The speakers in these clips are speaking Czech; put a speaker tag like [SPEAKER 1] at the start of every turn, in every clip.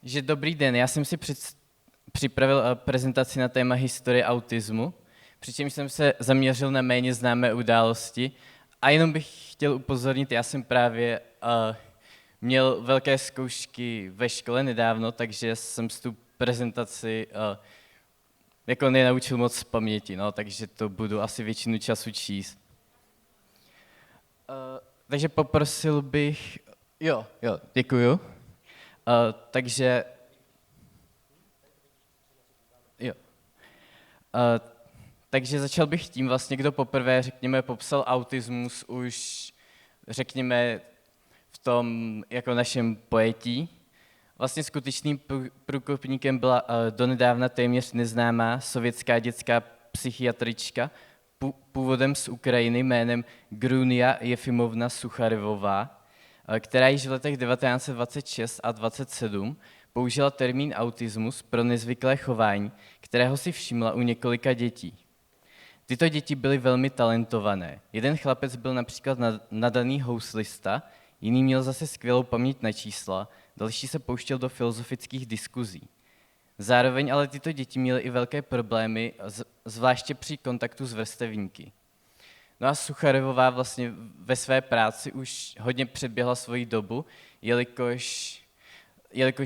[SPEAKER 1] Že dobrý den, já jsem si připravil prezentaci na téma historie autismu, přičemž jsem se zaměřil na méně známé události a jenom bych chtěl upozornit, já jsem právě měl velké zkoušky ve škole nedávno, takže jsem si tu prezentaci jako nenaučil moc z paměti, no, takže to budu asi většinu času číst. Takže poprosil bych, jo, děkuju. Takže jo. Takže začal bych tím vlastně, kdo poprvé, řekněme, popsal autismus už, řekněme, v tom jako našem pojetí. Vlastně skutečným průkopníkem byla donedávna téměř neznámá sovětská dětská psychiatrička, původem z Ukrajiny jménem Grunia Jefimovna Sucharevová, která již v letech 1926 a 1927 použila termín autismus pro nezvyklé chování, kterého si všimla u několika dětí. Tyto děti byly velmi talentované. Jeden chlapec byl například nadaný houslista, jiný měl zase skvělou paměť na čísla, další se pouštěl do filozofických diskuzí. Zároveň ale tyto děti měly i velké problémy, zvláště při kontaktu s vrstevníky. No a Sucharevová vlastně ve své práci už hodně předběhla svoji dobu, jelikož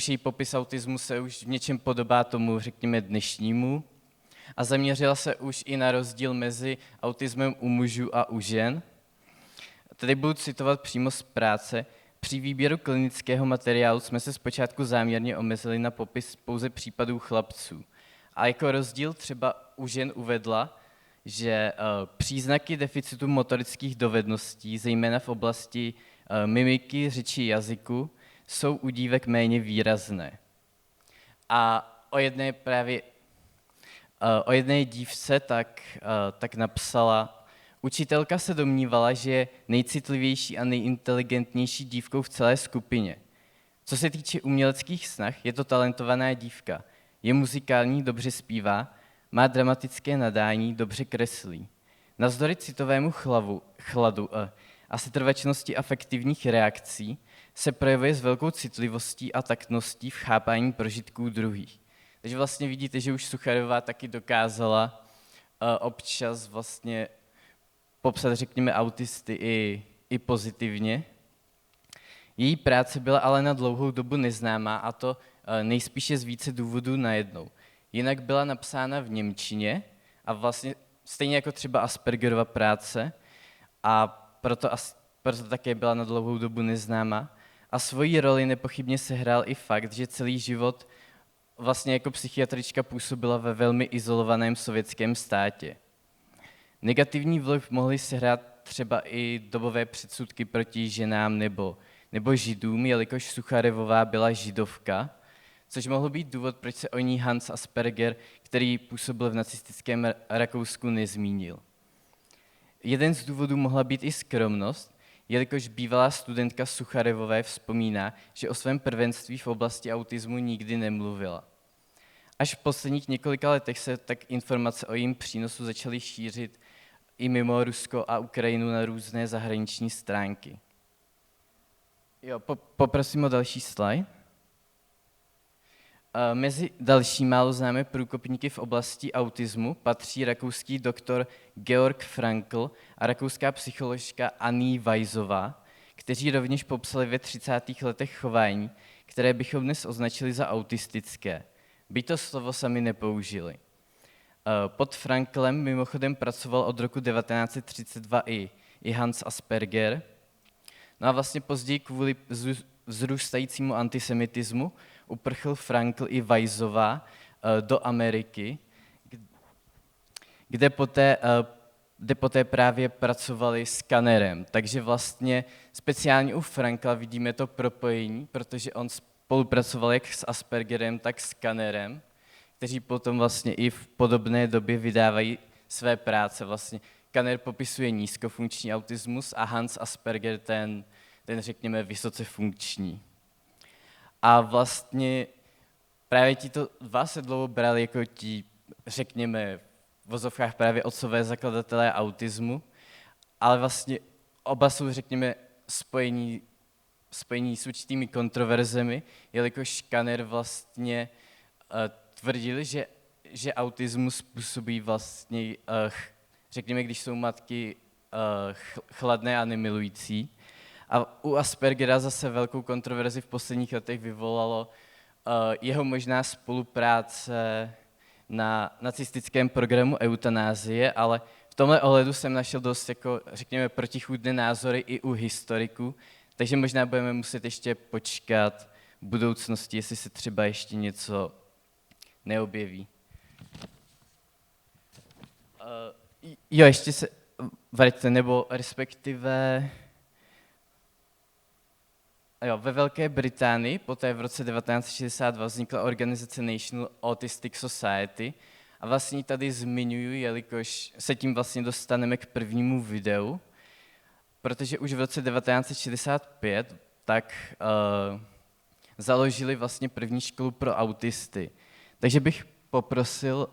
[SPEAKER 1] její popis autismu se už v něčem podobá tomu, řekněme, dnešnímu, a zaměřila se už i na rozdíl mezi autismem u mužů a u žen. Tady budu citovat přímo z práce. Při výběru klinického materiálu jsme se zpočátku záměrně omezili na popis pouze případů chlapců. A jako rozdíl třeba u žen uvedla, že příznaky deficitu motorických dovedností, zejména v oblasti mimiky, řeči, jazyku, jsou u dívek méně výrazné. A o jedné dívce tak napsala: učitelka se domnívala, že je nejcitlivější a nejinteligentnější dívkou v celé skupině. Co se týče uměleckých snah, je to talentovaná dívka. Je muzikální, dobře zpívá, má dramatické nadání, dobře kreslí. Navzdory citovému chladu a setrvačnosti afektivních reakcí se projevuje s velkou citlivostí a taktností v chápání prožitků druhých. Takže vlastně vidíte, že už Sucharevová taky dokázala občas vlastně popsat, řekněme, autisty i pozitivně. Její práce byla ale na dlouhou dobu neznámá, a to nejspíše z více důvodů najednou. Jinak byla napsána v němčině a vlastně stejně jako třeba Aspergerova práce, a proto také byla na dlouhou dobu neznámá. A svoji roli nepochybně sehrál i fakt, že celý život vlastně jako psychiatrička působila ve velmi izolovaném sovětském státě. Negativní vliv mohly sehrát třeba i dobové předsudky proti ženám nebo židům, jelikož Sucharevová byla židovka, což mohl být důvod, proč se o ní Hans Asperger, který působil v nacistickém Rakousku, nezmínil. Jeden z důvodů mohla být i skromnost, jelikož bývalá studentka Sucharevové vzpomíná, že o svém prvenství v oblasti autismu nikdy nemluvila. Až v posledních několika letech se tak informace o jejím přínosu začaly šířit i mimo Rusko a Ukrajinu na různé zahraniční stránky. Jo, poprosím o další slide. Mezi další málo známé průkopníky v oblasti autismu patří rakouský doktor Georg Frankl a rakouská psycholožka Annie Weisová, kteří rovněž popsali ve 30. letech chování, které bychom dnes označili za autistické. Byť to slovo sami nepoužili. Pod Franklem mimochodem pracoval od roku 1932 i Hans Asperger. No a vlastně později kvůli vzrůstajícímu antisemitismu uprchl Frankl i Weisová do Ameriky, kde poté právě pracovali s Kannerem. Takže vlastně speciálně u Frankla vidíme to propojení, protože on spolupracoval jak s Aspergerem, tak s Kannerem, kteří potom vlastně i v podobné době vydávají své práce. Vlastně Kanner popisuje nízkofunkční autismus a Hans Asperger ten řekněme vysoce funkční. A vlastně právě tito dva se dlouho brali jako ti, řekněme, v vozovkách právě otcové zakladatelé autismu, ale vlastně oba jsou, řekněme, spojení spojení s určitými kontroverzemi, jelikož Kanner vlastně tvrdil, že autismus způsobí vlastně, řekněme, když jsou matky chladné a nemilující. A u Aspergera zase velkou kontroverzi v posledních letech vyvolalo jeho možná spolupráce na nacistickém programu eutanázie, ale v tomhle ohledu jsem našel dost, jako, řekněme, protichůdné názory i u historiků, takže možná budeme muset ještě počkat v budoucnosti, jestli se třeba ještě něco neobjeví. Jo, ještě se vraťte, nebo respektive... Jo, ve Velké Británii poté v roce 1962 vznikla organizace National Autistic Society a vlastně tady zmiňuji, jelikož se tím vlastně dostaneme k prvnímu videu, protože už v roce 1965 tak založili vlastně první školu pro autisty. Takže bych poprosil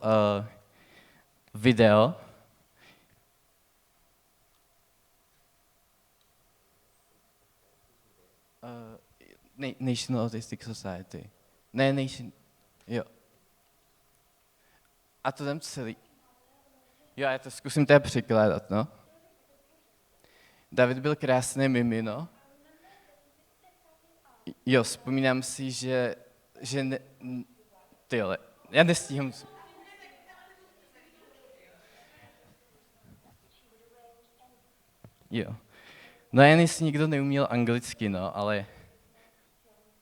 [SPEAKER 1] video. National Autistic Society. Ne, jo. A to tam celý. Jo, já to zkusím teda překládat, no. David byl krásné mimino. Jo, vzpomínám si, že ne, tyhle, já nestíhám. Jo. No jen jestli nikdo neuměl anglicky, no, ale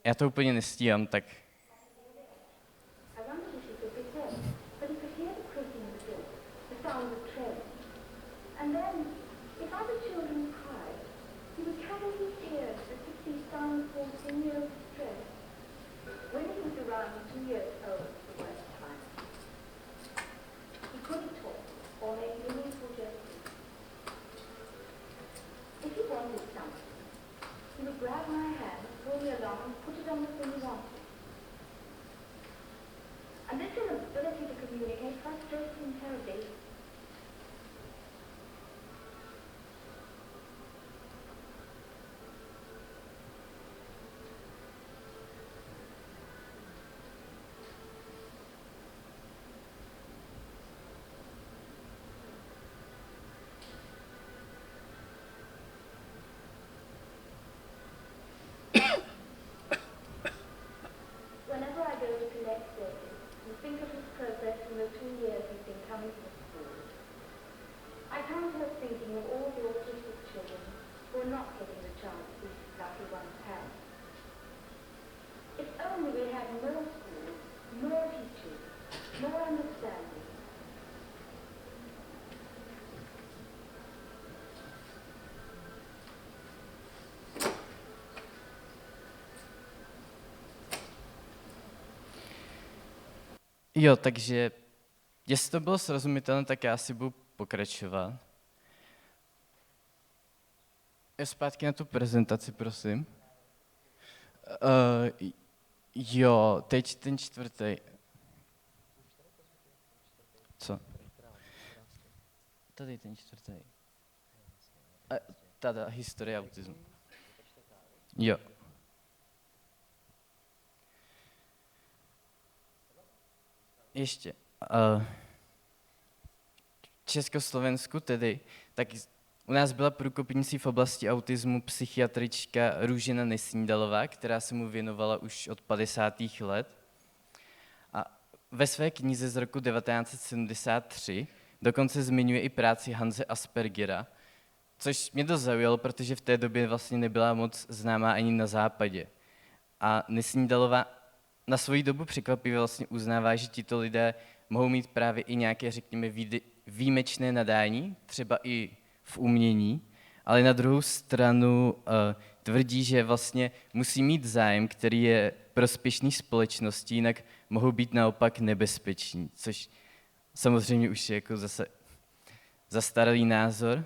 [SPEAKER 1] já to úplně nestíhám, tak... Jo, takže jestli to bylo srozumitelné, tak já si budu pokračovat. Zpátky na tu prezentaci, prosím. Jo, teď ten čtvrtý. Co? Tady ten čtvrtý. Tady historie autismu. Jo. Ještě. V Československu tedy, tak u nás byla průkopnicí v oblasti autismu psychiatrička Růžena Nesnídalová, která se mu věnovala už od 50. let. A ve své knize z roku 1973 dokonce zmiňuje i práci Hanse Aspergera, což mě to zaujalo, protože v té době vlastně nebyla moc známá ani na západě. A Nesnídalová na svoji dobu překvapivě vlastně uznává, že tito lidé mohou mít právě i nějaké, řekněme, výjimečné nadání, třeba i v umění, ale na druhou stranu tvrdí, že vlastně musí mít zájem, který je prospěšný společnosti, jinak mohou být naopak nebezpeční, což samozřejmě už je jako zase zastaralý názor.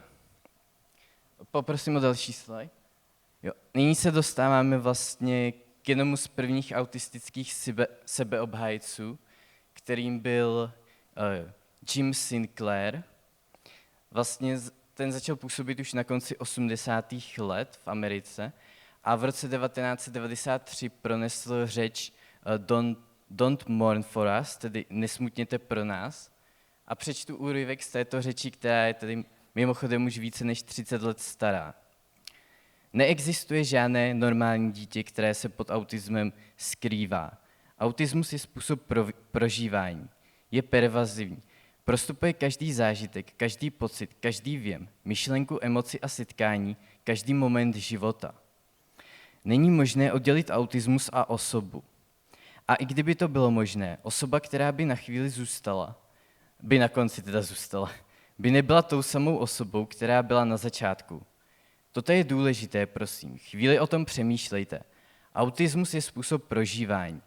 [SPEAKER 1] Poprosím o další slide. Jo. Nyní se dostáváme vlastně k jednomu z prvních autistických sebeobhájců, kterým byl Jim Sinclair. Vlastně ten začal působit už na konci 80. let v Americe a v roce 1993 pronesl řeč Don't mourn for us, tedy nesmutněte pro nás. A přečtu úryvek z této řeči, která je tedy mimochodem už více než 30 let stará. Neexistuje žádné normální dítě, které se pod autismem skrývá. Autismus je způsob prožívání. Je pervazivní. Prostupuje každý zážitek, každý pocit, každý věm, myšlenku, emoci a setkání, každý moment života. Není možné oddělit autismus a osobu. A i kdyby to bylo možné, osoba, která by na chvíli zůstala, by nebyla tou samou osobou, která byla na začátku. Toto je důležité, prosím. Chvíli o tom přemýšlejte. Autismus je způsob prožívání.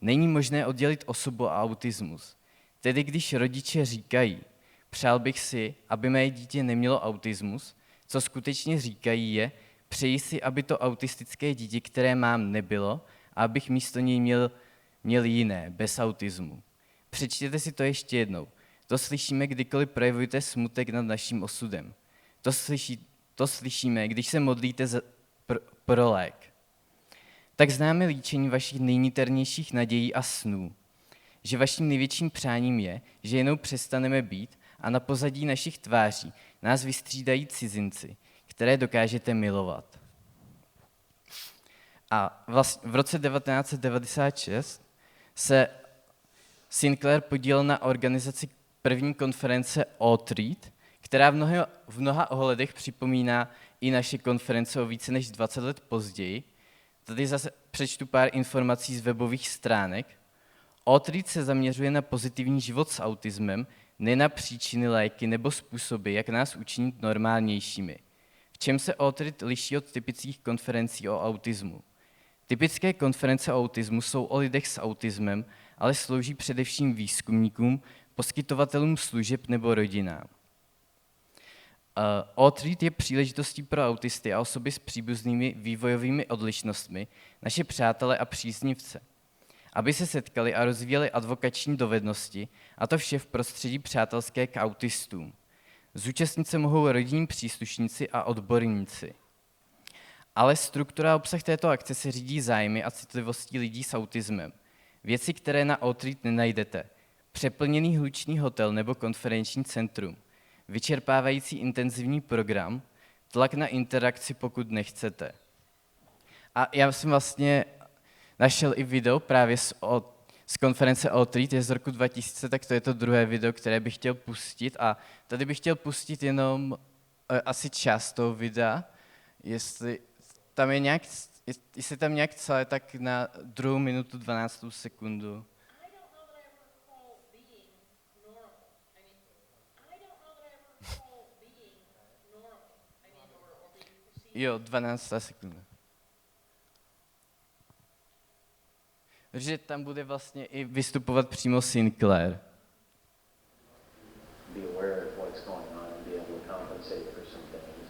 [SPEAKER 1] Není možné oddělit osobu a autismus. Tedy když rodiče říkají, přál bych si, aby mé dítě nemělo autismus, co skutečně říkají je, přeji si, aby to autistické dítě, které mám, nebylo a abych místo něj měl jiné, bez autismu. Přečtěte si to ještě jednou. To slyšíme, kdykoliv projevujete smutek nad naším osudem. To slyšíme, když se modlíte pro lék. Tak známe líčení vašich nejniternějších nadějí a snů. Že vaším největším přáním je, že jenom přestaneme být a na pozadí našich tváří nás vystřídají cizinci, které dokážete milovat. A v roce 1996 se Sinclair podílel na organizaci první konference O-Treat, která v mnoha ohledech připomíná i naše konference o více než 20 let později. Tady zase přečtu pár informací z webových stránek. O-Treat se zaměřuje na pozitivní život s autismem, ne na příčiny, léky nebo způsoby, jak nás učinit normálnějšími. V čem se O-Treat liší od typických konferencí o autismu? Typické konference o autismu jsou o lidech s autismem, ale slouží především výzkumníkům, poskytovatelům služeb nebo rodinám. O-Treat je příležitostí pro autisty a osoby s příbuznými vývojovými odlišnostmi, naše přátele a příznivce, aby se setkali a rozvíjeli advokační dovednosti, a to vše v prostředí přátelské k autistům. Zúčastnit se mohou rodinní příslušníci a odborníci. Ale struktura a obsah této akce se řídí zájmy a citlivostí lidí s autismem. Věci, které na O-Treat nenajdete. Přeplněný hlučný hotel nebo konferenční centrum. Vyčerpávající intenzivní program, tlak na interakci, pokud nechcete. A já jsem vlastně našel i video právě z konference O-Treat, je z roku 2000, tak to je to druhé video, které bych chtěl pustit. A tady bych chtěl pustit jenom asi část toho videa, jestli tam nějak celé, tak na 2 minutu 12 sekundu. Jo, 12 sekund. Takže tam bude vlastně i vystupovat přímo Sinclair.
[SPEAKER 2] Be aware of what's going on and be able to compensate for some things.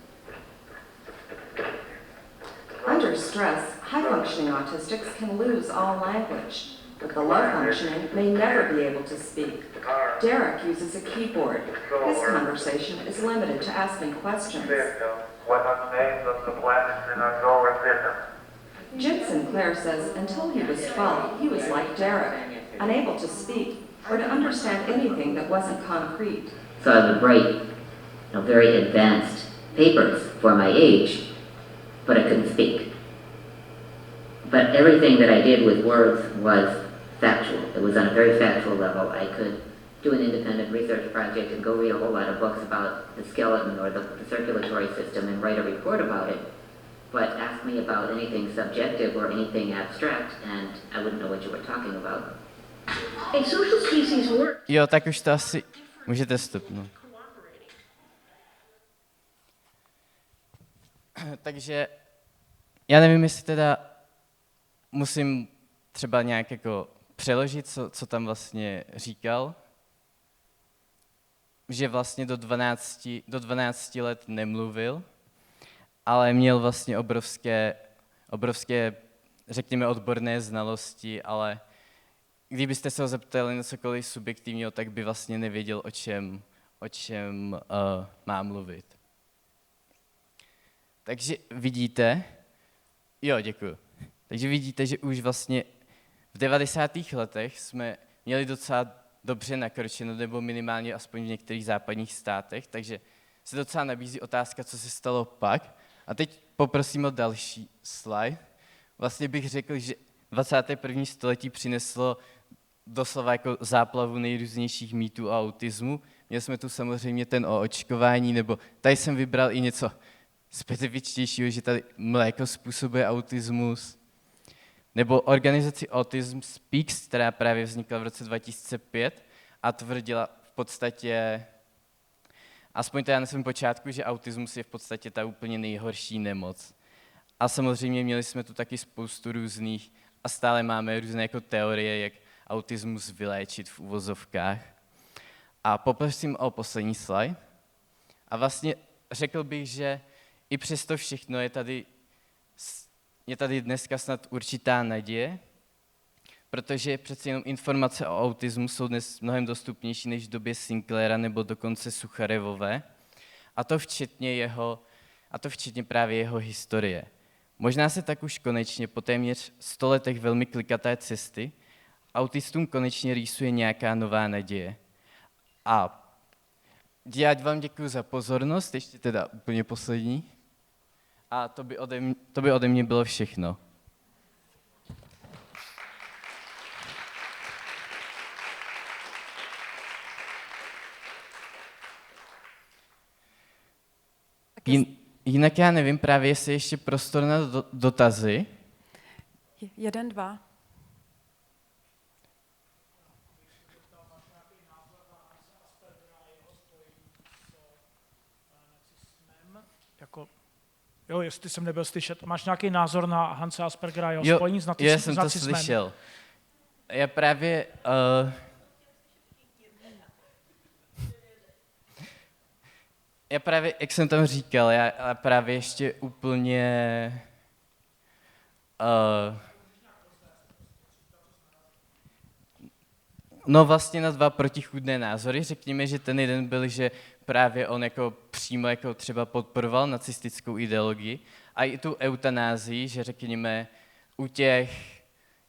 [SPEAKER 3] Under stress, high-functioning autistics can lose all language, but the low-functioning may never be able to speak. Derek uses a keyboard. His conversation is limited to asking questions.
[SPEAKER 4] What are the names of the planets in our solar system?
[SPEAKER 3] Jim Sinclair says until he was 12, he was like Derek, unable to speak or to understand anything that wasn't concrete.
[SPEAKER 5] So I would write, very advanced papers for my age, but I couldn't speak. But everything that I did with words was factual. It was on a very factual level. I could do an independent research project and go read a whole lot of books about the skeleton or the circulatory system and write a report about it. But ask me about anything subjective or anything abstract, and I wouldn't know what you were talking about.
[SPEAKER 6] A social species works.
[SPEAKER 1] Jo, tak už to asi můžete stopnout. Takže já nevím, jestli teda musím třeba nějak jako přeložit, co tam vlastně říkal. Že vlastně do 12 let nemluvil, ale měl vlastně obrovské, řekněme, odborné znalosti, ale kdybyste se ho zeptali na cokoliv subjektivního, tak by vlastně nevěděl, o čem má mluvit. Takže vidíte, Jo, děkuju. Takže vidíte, že už vlastně v 90. letech jsme měli docela dobře nakročeno, nebo minimálně aspoň v některých západních státech, takže se docela nabízí otázka, co se stalo pak. A teď poprosím o další slide. Vlastně bych řekl, že 21. století přineslo doslova jako záplavu nejrůznějších mýtů o autismu. Měli jsme tu samozřejmě ten o očkování, nebo tady jsem vybral i něco specifičtějšího, že tady mléko způsobuje autismus. Nebo organizaci Autism Speaks, která právě vznikla v roce 2005 a tvrdila v podstatě, aspoň teda na svém počátku, že autismus je v podstatě ta úplně nejhorší nemoc. A samozřejmě měli jsme tu taky spoustu různých a stále máme různé jako teorie, jak autismus vyléčit v uvozovkách. A poprosím o poslední slide. A vlastně řekl bych, že i přesto všechno je tady dneska snad určitá naděje, protože přeci jenom informace o autismu jsou dnes mnohem dostupnější než v době Sinclaira nebo dokonce Sucharevové, a to včetně právě jeho historie. Možná se tak už konečně po téměř 100 letech velmi klikaté cesty autistům konečně rýsuje nějaká nová naděje. A já vám děkuji za pozornost, ještě teda úplně poslední. A to by ode mě bylo všechno. Jinak já nevím, právě jestli ještě prostor na dotazy.
[SPEAKER 7] 1, 2.
[SPEAKER 8] Jako, jo, jestli jsem nebyl slyšet, máš nějaký názor na Hanse Aspergera, jeho
[SPEAKER 1] Jo,
[SPEAKER 8] spojení s
[SPEAKER 1] já jsem to
[SPEAKER 8] nacismem?
[SPEAKER 1] slyšel. Já právě... Já právě, jak jsem tam říkal, já právě ještě úplně... No vlastně na dva protichůdné názory. Řekněme, že ten jeden byl, že právě on jako přímo jako třeba podporoval nacistickou ideologii a i tu eutanázii, že řekněme u těch,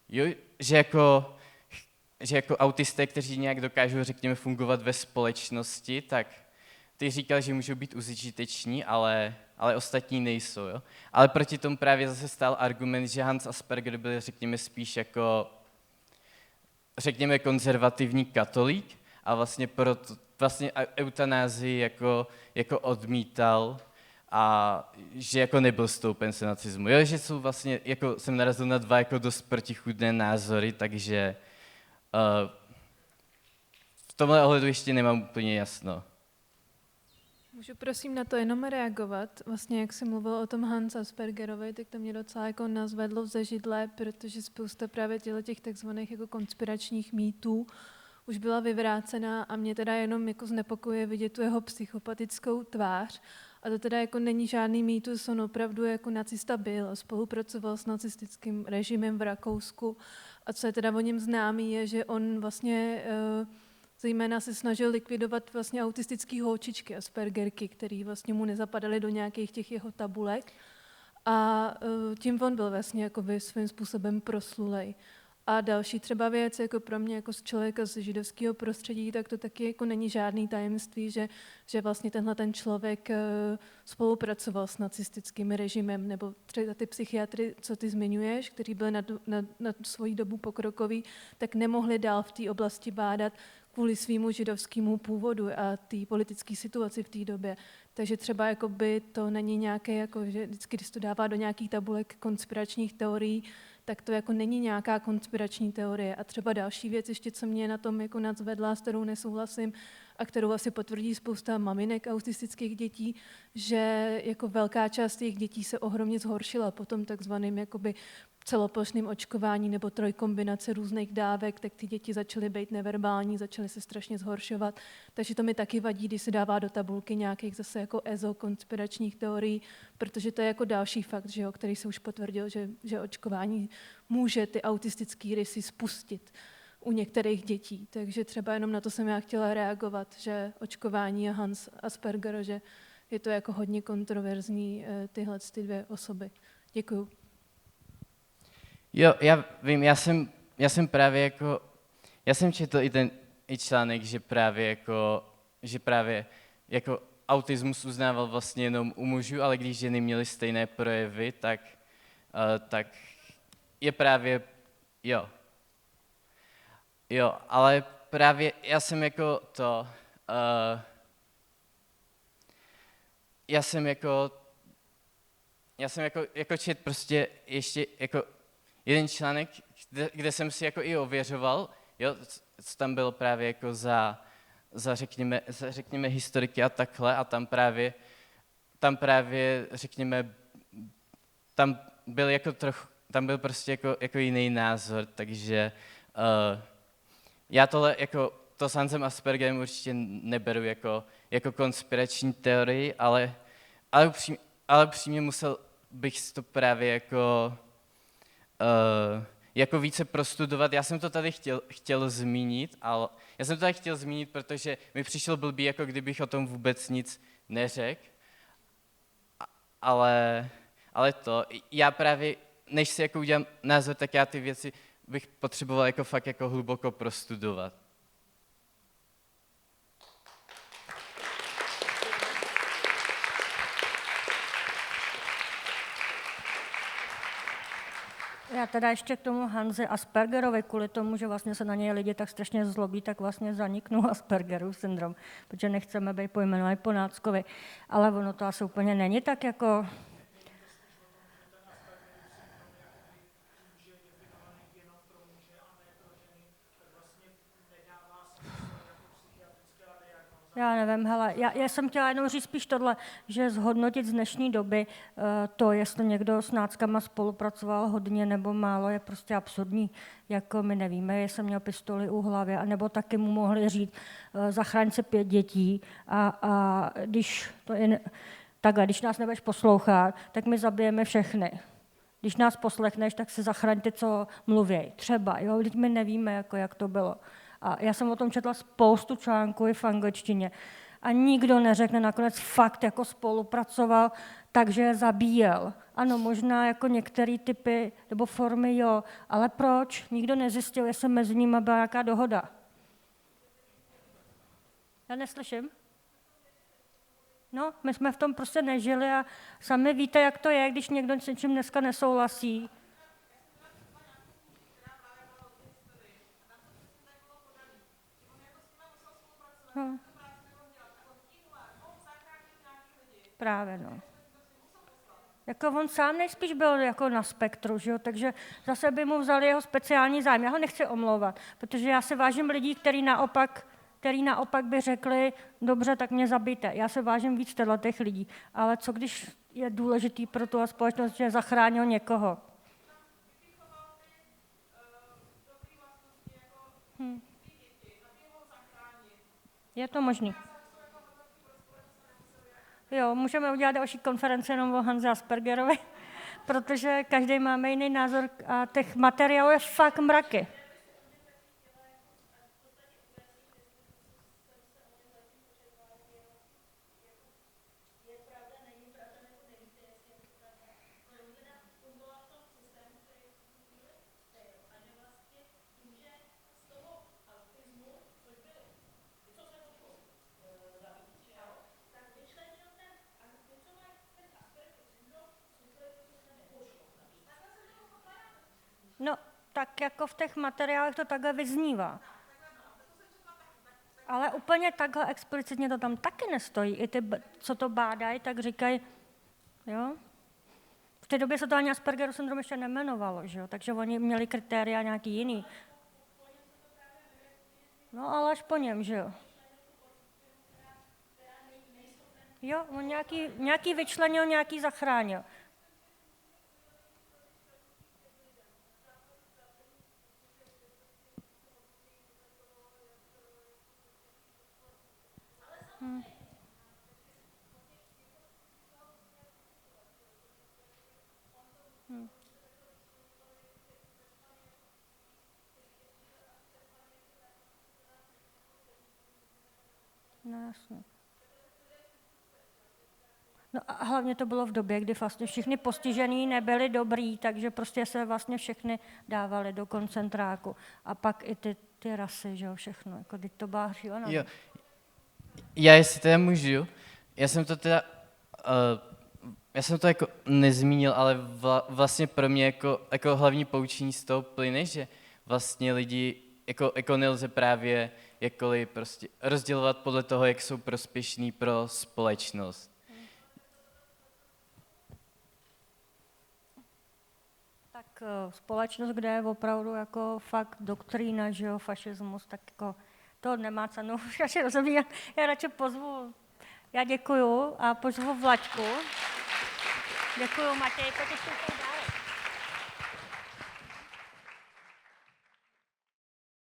[SPEAKER 1] jo, že jako autisté, kteří nějak dokážou, řekněme, fungovat ve společnosti, tak ty říkal, že můžou být užiteční, ale ostatní nejsou. Jo? Ale proti tomu právě zase stál argument, že Hans Asperger byl, řekněme, spíš jako, řekněme, konzervativní katolík a vlastně vlastně eutanázii jako odmítal a že jako nebyl stoupencem nacismu. Jo, že jsou vlastně, jako jsem narazil na dva jako dost protichůdné názory, takže v tomhle ohledu ještě nemám úplně jasno.
[SPEAKER 9] Můžu prosím na to jenom reagovat? Vlastně jak jsi mluvil o tom Hans Aspergerovi, tak to mě docela jako nazvedlo ze židle, protože spousta právě těch takzvaných jako konspiračních mýtů už byla vyvrácená a mě teda jenom jako znepokojuje vidět tu jeho psychopatickou tvář. A to teda jako není žádný mýtus, on opravdu jako nacista byl a spolupracoval s nacistickým režimem v Rakousku. A co je teda o něm známý, je, že on vlastně zejména se snažil likvidovat vlastně autistický holčičky Aspergerky, který vlastně mu nezapadaly do nějakých těch jeho tabulek. A tím on byl vlastně jakoby svým způsobem proslulej. A další třeba věc, jako pro mě, jako z člověka z židovského prostředí, tak to taky jako není žádný tajemství, že vlastně tenhle ten člověk spolupracoval s nacistickým režimem, nebo třeba ty psychiatry, co ty zmiňuješ, který byli na svoji dobu pokrokoví, tak nemohli dál v té oblasti bádat kvůli svýmu židovskému původu a té politické situaci v té době. Takže třeba jakoby to není nějaké, jako, že vždycky, když to dává do nějakých tabulek konspiračních teorií, tak to jako není nějaká konspirační teorie. A třeba další věc ještě, co mě na tom jako nadzvedla, s kterou nesouhlasím a kterou asi potvrdí spousta maminek autistických dětí, že jako velká část těch dětí se ohromně zhoršila po tom takzvaným jakoby celoplošným očkování nebo trojkombinace různých dávek, tak ty děti začaly být neverbální, začaly se strašně zhoršovat. Takže to mi taky vadí, když se dává do tabulky nějakých zase jako konspiračních teorií, protože to je jako další fakt, že jo, který se už potvrdil, že očkování může ty autistické rysy spustit u některých dětí. Takže třeba jenom na to jsem já chtěla reagovat, že očkování a Hans Asperger, že je to jako hodně kontroverzní tyhle ty dvě osoby. Děkuju.
[SPEAKER 1] Jo, já vím, já jsem právě jako, já jsem četl i článek, že právě jako autismus uznával vlastně jenom u mužů, ale když ženy měly stejné projevy, tak je právě, jo. Jo, ale právě já jsem jako to, já jsem jako čet prostě ještě jako jeden článek, kde jsem si jako i ověřoval, jo, co tam bylo právě jako za řekněme historiky a takhle, a tam právě řekněme, tam byl prostě jako jiný názor, takže já tohle jako to s Hansem Aspergerem určitě neberu jako konspirační teorii, ale upřímně musel bych si to právě jako více prostudovat. Já jsem to tady chtěl zmínit, protože mi přišlo blbý, jako kdybych o tom vůbec nic neřekl, ale já právě, než si jako udělám názor, tak já ty věci bych potřeboval jako fakt jako hluboko prostudovat.
[SPEAKER 10] Já teda ještě k tomu Hanzi Aspergerovi, kvůli tomu, že vlastně se na něj lidi tak strašně zlobí, tak vlastně zaniknul Aspergerův syndrom, protože nechceme být pojmenovaný po náckovi. Ale ono to asi úplně není tak jako... Já nevím, hele, já jsem chtěla jenom říct spíš tohle, že zhodnotit z dnešní doby to, jestli někdo s náckama spolupracoval hodně nebo málo, je prostě absurdní. Jako my nevíme, jestli měl pistoli u hlavy, anebo taky mu mohli říct, zachraň se 5 dětí a když to je takhle, když nás nebudeš poslouchat, tak my zabijeme všechny. Když nás poslechneš, tak si zachraň ty, co mluví. Třeba, jo, teď my nevíme, jako, jak to bylo. A já jsem o tom četla spoustu článků i v angličtině. A nikdo neřekne nakonec fakt, jako spolupracoval, takže je zabíjel. Ano, možná jako některé typy nebo formy, jo, ale proč? Nikdo nezjistil, jestli mezi nimi byla nějaká dohoda. Já neslyším? No, my jsme v tom prostě nežili a sami víte, jak to je, když někdo s něčím dneska nesouhlasí. No. Právě, no. Jako on sám nejspíš byl jako na spektru, že jo? Takže zase by mu vzali jeho speciální zájem. Já ho nechci omlouvat, protože já se vážím lidí, který naopak by řekli, dobře, tak mě zabijte. Já se vážím víc těch lidí. Ale co když je důležitý pro tu společnost, že zachránil někoho? Je to možný. Jo, můžeme udělat další konferenci jenom o Hanzi Aspergerovi, protože každý máme jiný názor a těch materiálů je fakt mraky. No, tak jako v těch materiálech to takhle vyznívá. Ale úplně takhle explicitně to tam taky nestojí. I ty, co to bádají, tak říkají, jo. V té době se to ani Aspergerův syndrom ještě nemenovalo, že jo, takže oni měli kritéria nějaký jiný. No, ale až po něm, že jo. Jo, on nějaký vyčlenil, nějaký zachránil. No jasně. No a hlavně to bylo v době, kdy vlastně všichni postižení nebyli dobrý, takže prostě se vlastně všechny dávali do koncentráku. A pak i ty rasy, že jo, všechno. Jako, teď to byla šílená.
[SPEAKER 1] Jo. Já jestli teda můžu, já jsem to teda, já jsem to jako nezmínil, ale vlastně pro mě jako hlavní poučení z toho plyne, že vlastně lidi jako nelze právě jakkoliv prostě rozdělovat podle toho, jak jsou prospěšní pro společnost.
[SPEAKER 10] Tak společnost, kde je opravdu jako fakt doktrína, že jo, fašismus, tak jako to nemá cenu radši rozumím. Já radši pozvu, já děkuju a pozvu Vlaďku. Děkuju, Matěj, potěšte se.